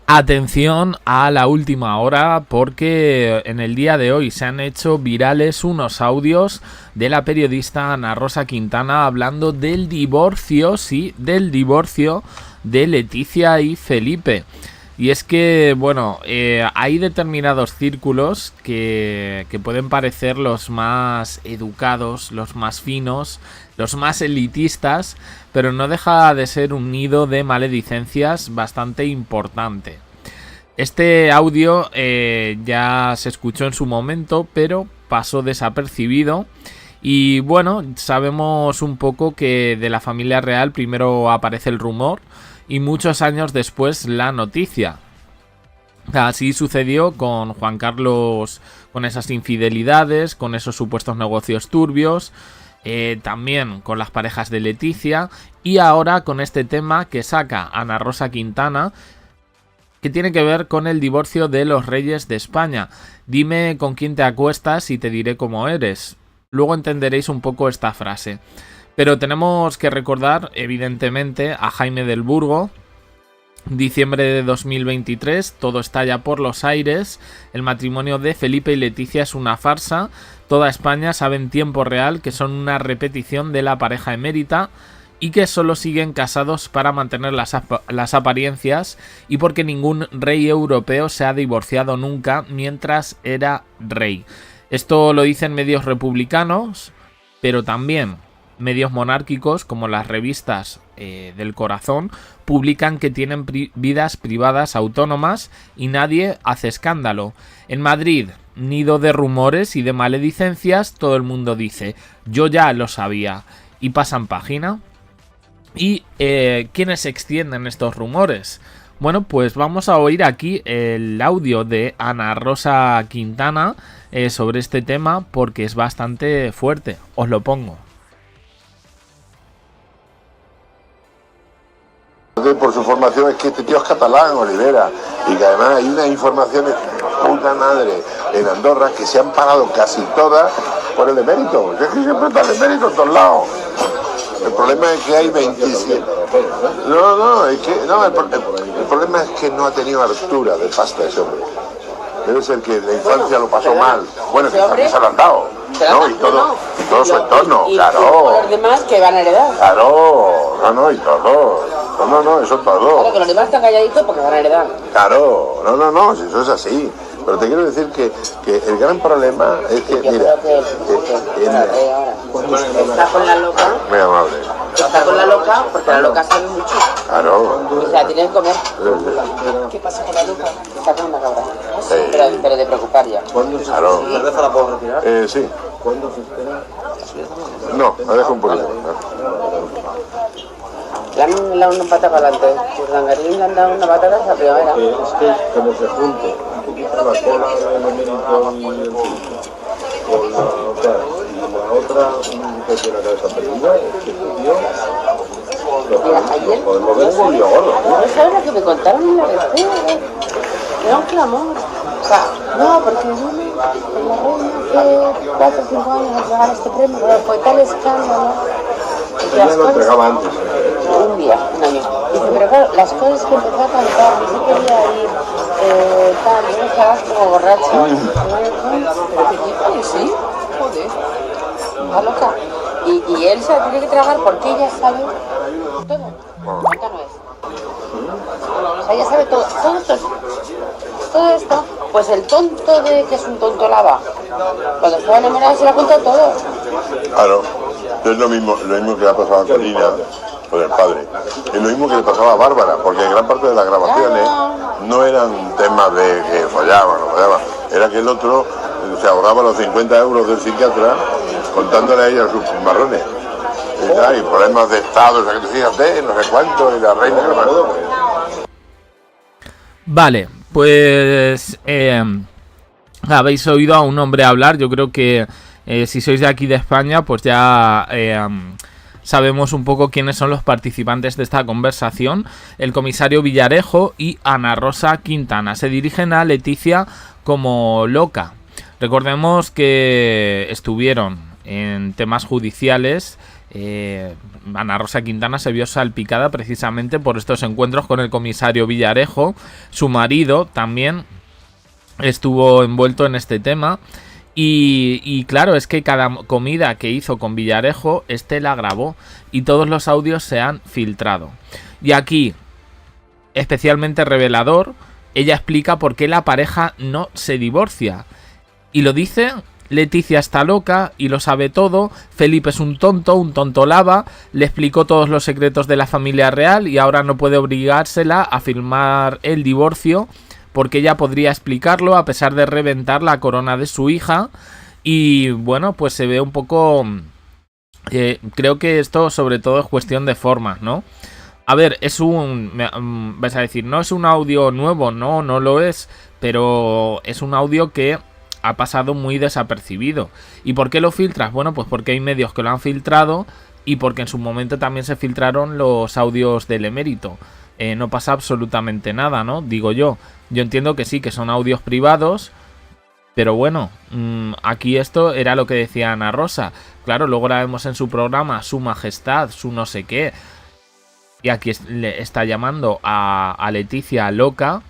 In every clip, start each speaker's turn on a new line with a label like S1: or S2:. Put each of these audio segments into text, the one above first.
S1: Atención a la última hora, porque en el día de hoy se han hecho virales unos audios de la periodista Ana Rosa Quintana hablando del divorcio, sí, del divorcio de Leticia y Felipe. Y es que, bueno, hay determinados círculos que pueden parecer los más educados, los más finos, los más elitistas, pero no deja de ser un nido de maledicencias bastante importante. Este audio ya se escuchó en su momento, pero pasó desapercibido. Y bueno, sabemos un poco que de la familia real primero aparece el rumor y muchos años después la noticia. Así sucedió con Juan Carlos, con esas infidelidades, con esos supuestos negocios turbios, también con las parejas de Leticia y ahora con este tema que saca Ana Rosa Quintana, que tiene que ver con el divorcio de los reyes de España. Dime con quién te acuestas y te diré cómo eres. Luego entenderéis un poco esta frase. Pero tenemos que recordar, evidentemente, a Jaime del Burgo. Diciembre de 2023, todo estalla por los aires. El matrimonio de Felipe y Leticia es una farsa. Toda España sabe en tiempo real que son una repetición de la pareja emérita y que solo siguen casados para mantener las apariencias y porque ningún rey europeo se ha divorciado nunca mientras era rey. Esto lo dicen medios republicanos, pero también medios monárquicos como las revistas del corazón publican que tienen vidas privadas autónomas y nadie hace escándalo. En Madrid, nido de rumores y de maledicencias, todo el mundo dice yo ya lo sabía y pasan página. ¿Y quiénes extienden estos rumores? Bueno, pues vamos a oír aquí el audio de Ana Rosa Quintana sobre este tema porque es bastante fuerte. Os lo pongo.
S2: Por su formación es que este tío es catalán, Olivera, y que además hay unas informaciones puta madre en Andorra que se han pagado casi todas por el emérito. Es que siempre está el emérito en todos lados. El problema es que hay 27. El problema es que no ha tenido hartura de pasta ese hombre. Debe ser que en la infancia lo pasó mal. Bueno, que también se lo han dado, ¿no? Y todo su entorno, claro.
S3: Y los demás que van a heredar.
S2: Claro, y todo. No, eso todo.
S3: Claro, que los demás están calladitos porque van a heredar.
S2: Claro, si eso es así. Pero te quiero decir que el gran problema es que, mira,
S3: está con la loca.
S2: Muy amable.
S3: Está con la loca porque la loca sabe mucho.
S2: Claro.
S3: Y se la tiene que comer. ¿Qué pasa con la loca? Está con una cabra.
S2: Sí.
S3: Pero de preocupar ya.
S2: Claro.
S4: ¿La cerveza la puedo retirar?
S2: Sí.
S4: ¿Cuándo se espera?
S2: No, la dejo un poquito.
S3: Le han dado una pata para adelante. Pues Dangarín le han dado una patata esa primavera.
S4: Es que como se junte un poquito la cola del emérito y el con la otra, y la otra que tiene la cabeza perdida, es que este tío
S3: Ayer
S4: podemos ver un lío gordo.
S3: ¿no sabes lo que me contaron en la revista? Era un clamor. O sea, no, porque vino en la reina hace 4 o 5 años a entregar este premio, pero fue tal escándalo.
S4: Ella lo entregaba antes.
S3: Un año. Dice, pero claro, las cosas que empezó a cantar, no se quería ir, tal, yo estaba como borracha. Pero qué tipo, sí, joder, está loca. Y él se la tiene que tragar porque ella sabe todo. Tonta no es. O sea, ella sabe todo esto, pues el tonto de que es un tonto lava, cuando estaba enamorado se la cuenta todo.
S2: Claro. Es lo mismo que le ha pasado a Corina, con el padre. Es lo mismo que le pasaba a Bárbara, porque gran parte de las grabaciones no eran temas de que follaban o follaban. Era que el otro se ahorraba los 50 euros del psiquiatra contándole a ella sus marrones. Y problemas de estado, o sea, que fíjate, no sé cuánto, y la reina...
S1: Vale, pues habéis oído a un hombre hablar. Yo creo que si sois de aquí de España, pues ya sabemos un poco quiénes son los participantes de esta conversación. El comisario Villarejo y Ana Rosa Quintana se dirigen a Leticia como loca. Recordemos que estuvieron en temas judiciales Ana Rosa Quintana se vio salpicada precisamente por estos encuentros con el comisario Villarejo. Su marido también estuvo envuelto en este tema. Y claro, es que cada comida que hizo con Villarejo, la grabó y todos los audios se han filtrado. Y aquí, especialmente revelador, ella explica por qué la pareja no se divorcia. Y lo dice: Leticia está loca y lo sabe todo, Felipe es un tonto lava, le explicó todos los secretos de la familia real y ahora no puede obligársela a firmar el divorcio porque ella podría explicarlo a pesar de reventar la corona de su hija. Y bueno, pues se ve un poco... creo que esto sobre todo es cuestión de formas, ¿no? A ver, es vais a decir, no es un audio nuevo, no lo es, pero es un audio que ha pasado muy desapercibido. ¿Y por qué lo filtras? Bueno, pues porque hay medios que lo han filtrado y porque en su momento también se filtraron los audios del emérito. No pasa absolutamente nada, ¿no? Digo yo. Yo entiendo que sí, que son audios privados, pero bueno, aquí esto era lo que decía Ana Rosa. Claro, luego la vemos en su programa, Su Majestad, su no sé qué. Y aquí le está llamando a Leticia loca.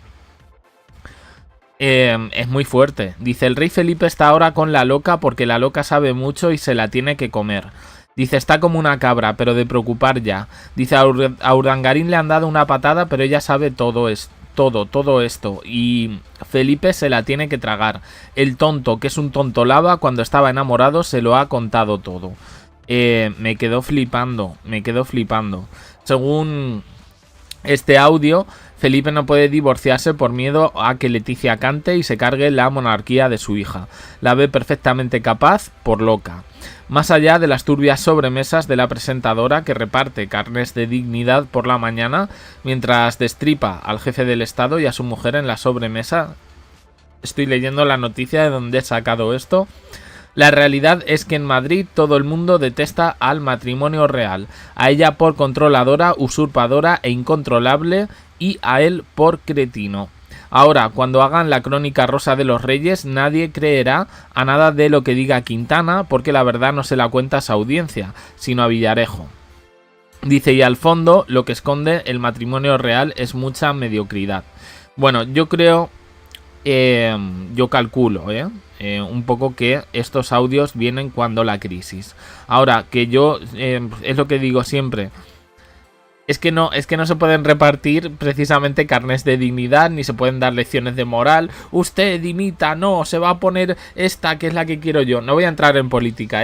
S1: Es muy fuerte. Dice: el rey Felipe está ahora con la loca porque la loca sabe mucho y se la tiene que comer. Dice: está como una cabra, pero de preocupar ya. Dice: a Urdangarín le han dado una patada, pero ella sabe todo esto. Y Felipe se la tiene que tragar. El tonto, que es un tonto lava, cuando estaba enamorado se lo ha contado todo. Me quedo flipando. Según este audio, Felipe no puede divorciarse por miedo a que Leticia cante y se cargue la monarquía de su hija. La ve perfectamente capaz por loca. Más allá de las turbias sobremesas de la presentadora que reparte carnes de dignidad por la mañana mientras destripa al jefe del Estado y a su mujer en la sobremesa. Estoy leyendo la noticia de donde he sacado esto. La realidad es que en Madrid todo el mundo detesta al matrimonio real, a ella por controladora, usurpadora e incontrolable y a él por cretino. Ahora, cuando hagan la crónica rosa de los reyes, nadie creerá a nada de lo que diga Quintana porque la verdad no se la cuenta a su audiencia, sino a Villarejo. Dice: y al fondo lo que esconde el matrimonio real es mucha mediocridad. Bueno, yo creo... yo calculo, un poco que estos audios vienen cuando la crisis. Ahora, que yo, es lo que digo siempre, es que no se pueden repartir precisamente carnes de dignidad, ni se pueden dar lecciones de moral. Usted dimita, no, se va a poner esta que es la que quiero yo. No voy a entrar en política,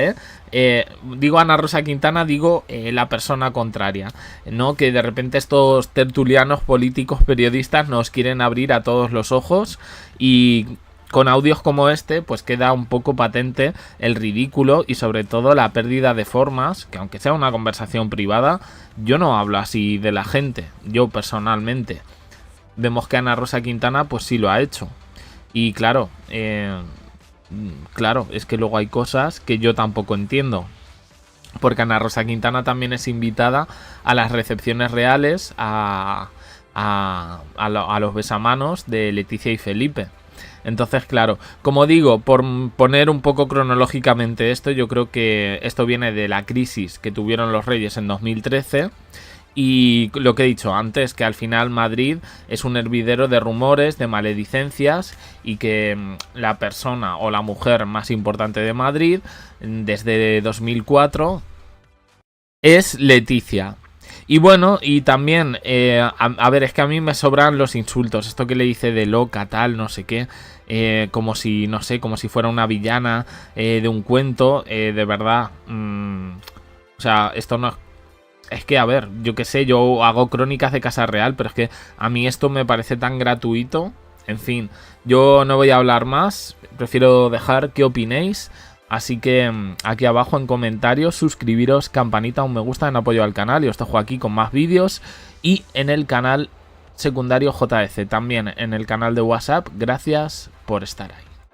S1: digo Ana Rosa Quintana, digo la persona contraria, ¿no? Que de repente estos tertulianos políticos periodistas nos quieren abrir a todos los ojos y... con audios como este, pues queda un poco patente el ridículo y sobre todo la pérdida de formas, que aunque sea una conversación privada, yo no hablo así de la gente, yo personalmente. Vemos que Ana Rosa Quintana pues sí lo ha hecho. Y claro, es que luego hay cosas que yo tampoco entiendo. Porque Ana Rosa Quintana también es invitada a las recepciones reales, a los besamanos de Leticia y Felipe. Entonces, claro, como digo, por poner un poco cronológicamente esto, yo creo que esto viene de la crisis que tuvieron los reyes en 2013 y lo que he dicho antes, que al final Madrid es un hervidero de rumores, de maledicencias y que la persona o la mujer más importante de Madrid desde 2004 es Leticia. Y bueno, y también, a ver, es que a mí me sobran los insultos. Esto que le dice de loca, tal, no sé qué. Como si, no sé, como si fuera una villana de un cuento. De verdad. O sea, esto no... Es que, a ver, yo qué sé, yo hago crónicas de Casa Real, pero es que a mí esto me parece tan gratuito. En fin, yo no voy a hablar más. Prefiero dejar que opinéis. Así que aquí abajo en comentarios, suscribiros, campanita, un me gusta en apoyo al canal. Y os dejo aquí con más vídeos. Y en el canal secundario JS, también en el canal de WhatsApp. Gracias por estar ahí.